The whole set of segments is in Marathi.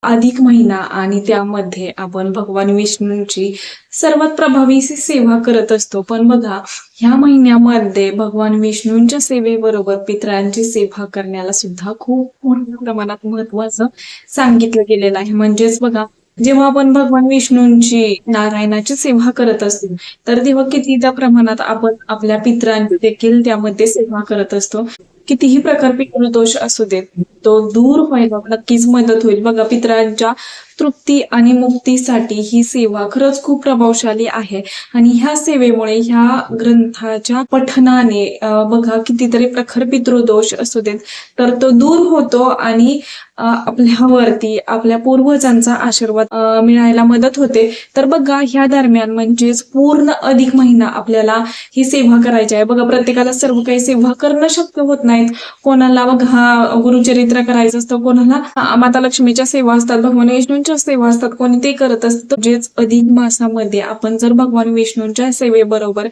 अधिक महिना आणि त्यामध्ये आपण भगवान विष्णूंची सर्वात प्रभावी अशी सेवा करत असतो. पण बघा, ह्या महिन्यामध्ये भगवान विष्णूंच्या सेवेबरोबर पितरांची सेवा करण्याला सुद्धा खूप मोठ्या प्रमाणात महत्वाचं सांगितलं गेलेलं आहे. म्हणजेच बघा, जेव्हा आपण भगवान विष्णूंची नारायणाची सेवा करत असतो, तर तेव्हा कितीदा प्रमाणात आपण आपल्या पितरांची देखील त्यामध्ये सेवा करत असतो. कितीही प्रकार पितृदोष असू देत, तो दूर व्हायला नक्कीच मदत होईल. बघा, पितरांच्या तृप्ती आणि मुक्तीसाठी ही सेवा खरंच खूप प्रभावशाली आहे. आणि ह्या सेवेमुळे ह्या ग्रंथाच्या पठनाने बघा, कितीतरी प्रखर पितृदोष असू देत, तर तो दूर होतो आणि आपल्यावरती आपल्या पूर्वजांचा आशीर्वाद मिळायला मदत होते. तर बघा, ह्या दरम्यान म्हणजेच पूर्ण अधिक महिना आपल्याला ही सेवा करायची आहे. बघा, प्रत्येकाला सर्व काही सेवा करणं शक्य होत नाहीत. कोणाला बघा गुरुचरित्र करायचं असतं, कोणाला माता लक्ष्मीच्या सेवा असतात, भगवान विष्णूंच्या सेवा असतात, कोणी ते करत असतं. म्हणजेच अधिक मासामध्ये आपण जर भगवान विष्णूंच्या सेवेबरोबर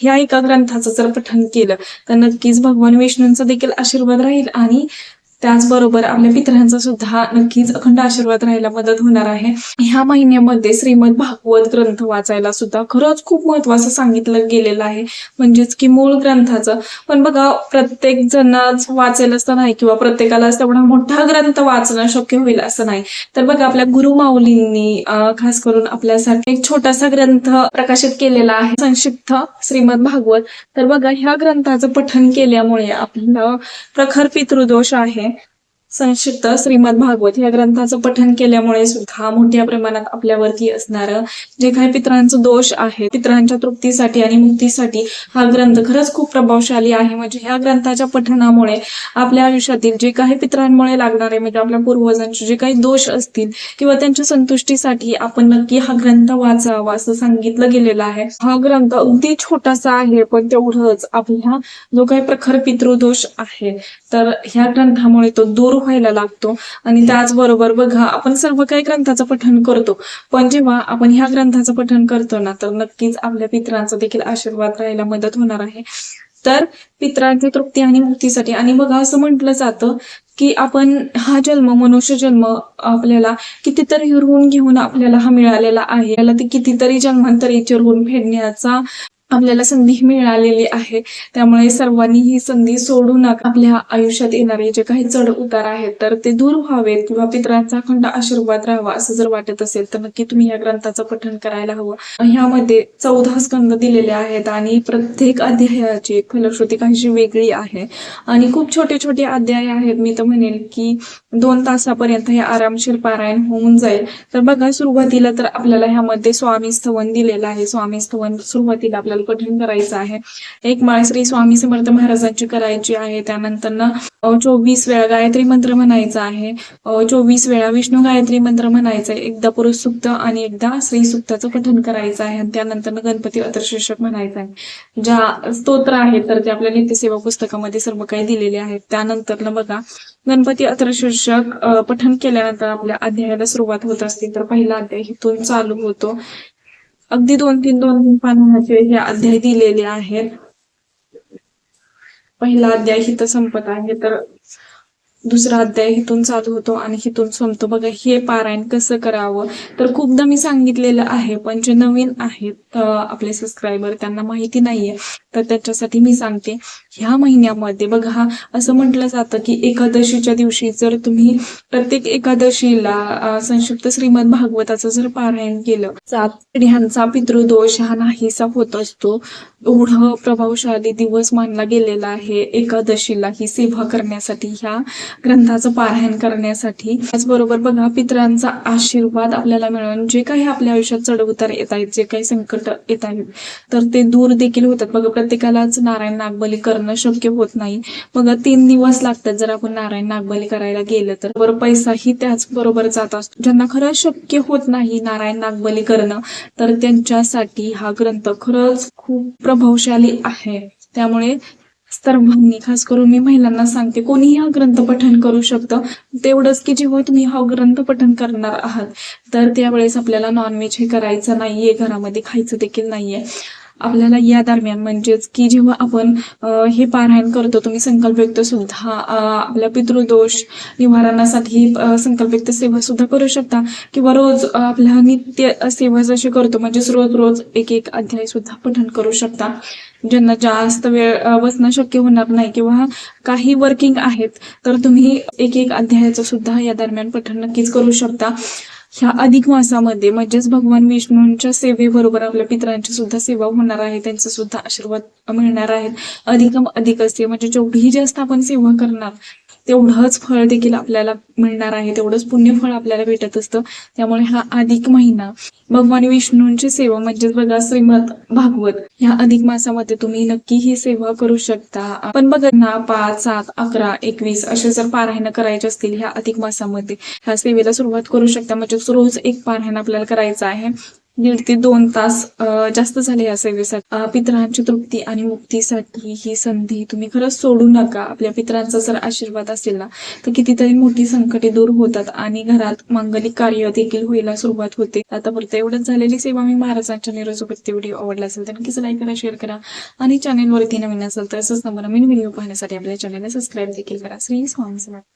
ह्या एका ग्रंथाचं जर पठण केलं, तर नक्कीच भगवान विष्णूंचा देखील आशीर्वाद राहील आणि त्याचबरोबर आपल्या पितरांचा सुद्धा नक्कीच अखंड आशीर्वाद राहायला मदत होणार आहे. ह्या महिन्यामध्ये श्रीमद भागवत ग्रंथ वाचायला सुद्धा खरंच खूप महत्वाचं सांगितलं गेलेलं आहे, म्हणजेच की मूळ ग्रंथाचं. पण बघा, प्रत्येक जणच वाचेल असं नाही किंवा प्रत्येकाला तेवढा मोठा ग्रंथ वाचणं शक्य होईल असं नाही. तर बघा, आपल्या गुरुमाऊलींनी खास करून आपल्यासाठी एक छोटासा ग्रंथ प्रकाशित केलेला आहे, संक्षिप्त श्रीमद भागवत. तर बघा, ह्या ग्रंथाचं पठण केल्यामुळे आपलं प्रखर पितृदोष आहे संक्षिप्त श्रीमद भागवत या ग्रंथाचं पठण केल्यामुळे सुद्धा मोठ्या प्रमाणात आपल्यावरती असणारं जे काही पितरांचं दोष आहे, पितरांच्या तृप्तीसाठी आणि मुक्तीसाठी हा ग्रंथ खरंच खूप प्रभावशाली आहे. म्हणजे ह्या ग्रंथाच्या पठणामुळे आपल्या आयुष्यातील जे काही पितरांमुळे लागणारे, म्हणजे आपल्या पूर्वजांचे जे काही दोष असतील किंवा त्यांच्या संतुष्टीसाठी आपण नक्की हा ग्रंथ वाचावा असं सांगितलं गेलेलं आहे. हा ग्रंथ अगदी छोटासा आहे, पण तेवढंच आपला जो काही प्रखर पितृदोष आहे, तर ह्या ग्रंथामुळे तो दूर व्हायला लागतो. आणि त्याचबरोबर बघा, आपण सर्व काही ग्रंथाचं पठण करतो, पण जेव्हा आपण ह्या ग्रंथाचं पठण करतो ना, तर नक्कीच आपल्या पितरांचा देखील आशीर्वाद राहायला मदत होणार आहे. तर पितरांची तृप्ती आणि मुक्तीसाठी, आणि बघा असं म्हटलं जातं की आपण हा जन्म, मनुष्य जन्म आपल्याला कितीतरी ऋण घेऊन आपल्याला हा मिळालेला आहे. त्याला ती कितीतरी जन्मांतरीचे ऋण फेडण्याचा आपल्याला संधी मिळालेली आहे. त्यामुळे सर्वांनी ही संधी सोडू नका. आपल्या आयुष्यात येणारे जे काही चढ उतार आहेत, तर ते दूर व्हावेत किंवा पितरांचा अखंड आशीर्वाद राहावा असं जर वाटत असेल, तर नक्की तुम्ही या ग्रंथाचं पठण करायला हवं. ह्यामध्ये 14 स्कंद दिलेले आहेत आणि प्रत्येक अध्यायाची फलश्रुती काहीशी वेगळी आहे आणि खूप छोटे छोटे अध्याय आहेत. मी तर म्हणेन की 2 तासापर्यंत हे आरामशीर पारायण होऊन जाईल. तर बघा, सुरुवातीला तर आपल्याला ह्यामध्ये स्वामी स्तवन दिलेलं आहे. स्वामी स्तवन सुरुवातीला आपल्याला पठण करायचं आहे. एक माळ श्री स्वामी समर्थ महाराजांची करायची आहे. त्यानंतर 24 वेळा गायत्री मंत्र म्हणायचा आहे. 24 वेळा विष्णू गायत्री मंत्र म्हणायचा आहे. एकदा पुरुष सुक्त आणि एकदा श्री सुक्ताचं पठण करायचं आहे. आणि त्यानंतर गणपती अथर्वशीर्षक म्हणायचं आहे. ज्या स्तोत्र आहेत तर ते आपल्या नित्यसेवा पुस्तकामध्ये सर्व काही दिलेले आहेत. त्यानंतर बघा, गणपती अथर्वशीर्षक पठण केल्यानंतर आपल्या अध्यायाला सुरुवात होत असते. तर पहिला अध्याय इथून चालू होतो. अगदी 2-3 पानाचे हे अध्याय दिलेले आहेत. पहिला अध्याय इथं संपत आहे, तर दुसरा अध्याय इथून चालू होतो आणि इथून संपतो. बघा, हे पारायण कसं करावं तर खूपदा मी सांगितलेलं आहे, पण जे नवीन आहेत आपले सबस्क्रायबर, त्यांना माहिती नाहीये, तर त्याच्यासाठी मी सांगते. ह्या महिन्यामध्ये बघा, असं म्हटलं जातं की एकादशीच्या दिवशी जर तुम्ही प्रत्येक एकादशीला संक्षिप्त श्रीमद भागवताचं जर पारायण केलं, 7 पिढ्यांचा पितृदोष हा नाहीसा होत असतो. एवढं प्रभावशाली दिवस मानला गेलेला आहे एकादशीला ही सेवा करण्यासाठी, ह्या ग्रंथाचं पारायण करण्यासाठी. त्याचबरोबर बघा, पितरांचा आशीर्वाद आपल्याला मिळून जे काही आपल्या आयुष्यात चढउतार येत आहेत, जे काही संकट येत आहेत, तर ते दूर देखील होतात. बघा, प्रत्येकालाच नारायण नागबली करणं शक्य होत नाही. बघा, 3 दिवस लागतात जर आपण नारायण नागबली करायला गेलं तर. बरोबर, पैसाही त्याचबरोबर जात असतो. ज्यांना खरंच शक्य होत नाही नारायण नागबली करणं, तर त्यांच्यासाठी हा ग्रंथ खरंच खूप प्रभावशाली आहे. त्यामुळे सर्वांनी, खास करून मी महिलांना सांगते, कोणीही हा ग्रंथ पठण करू शकतं. तेवढंच की जेव्हा तुम्ही हा ग्रंथ पठण करणार आहात, तर त्यावेळेस आपल्याला नॉनव्हेज हे करायचं नाहीये, घरामध्ये खायचं देखील नाहीये. आपल्याला या दरम्यान म्हणजेच की जेव्हा आपण हे पारायण करतो, तुम्ही संकल्पयुक्त सुद्धा आपल्या पितृदोष निवारणासाठी संकल्पयुक्त सेवा सुद्धा करू शकता किंवा रोज आपल्या नित्य सेवा जशी करतो म्हणजेच रोज रोज एक एक अध्याय सुद्धा पठण करू शकता. ज्यांना जास्त वेळ बसणं शक्य होणार नाही किंवा काही वर्किंग आहेत तर तुम्ही एक एक अध्यायाचं सुद्धा या दरम्यान पठण नक्कीच करू शकता. ह्या अधिक मासामध्ये म्हणजेच भगवान विष्णूंच्या सेवेबरोबर आपल्या पितरांची सुद्धा सेवा होणार आहे, त्यांचे सुद्धा आशीर्वाद मिळणार आहेत. अधिकम अधिक असते म्हणजे जेवढी जास्त आपण सेवा करणार तेवढंच फळ देखील आपल्याला मिळणार आहे, तेवढंच पुण्यफळ आपल्याला भेटत असतं. त्यामुळे हा अधिक महिना भगवान विष्णूंची सेवा म्हणजेच बघा श्रीमद भागवत ह्या अधिक मासामध्ये तुम्ही नक्की ही सेवा करू शकता. पण बघा ना 5, 7, 11, 21 असे जर पारायण करायचे असतील ह्या अधिक मासामध्ये ह्या सेवेला सुरुवात करू शकता. म्हणजेच रोज एक पारायण आपल्याला करायचं आहे. 1.5 ते 2 तास जास्त झाले या सेवेसाठी. पितरांची तृप्ती आणि मुक्तीसाठी ही संधी तुम्ही खरंच सोडू नका. आपल्या पितरांचा जर आशीर्वाद असेल ना तर कितीतरी मोठी संकटे दूर होतात आणि घरात मांगलिक कार्य देखील व्हायला सुरुवात होते. आतापर्यंत एवढंच झालेली सेवा मी महाराजांच्या निरोजोपती व्हिडिओ आवडला असेल तर नक्कीच लाईक करा, शेअर करा आणि चॅनेलवरती नवीन असेल तर असंच नवीन व्हिडिओ पाहण्यासाठी आपल्या चॅनलला सबस्क्राईब देखील करा. श्री स्वामी समर्थ.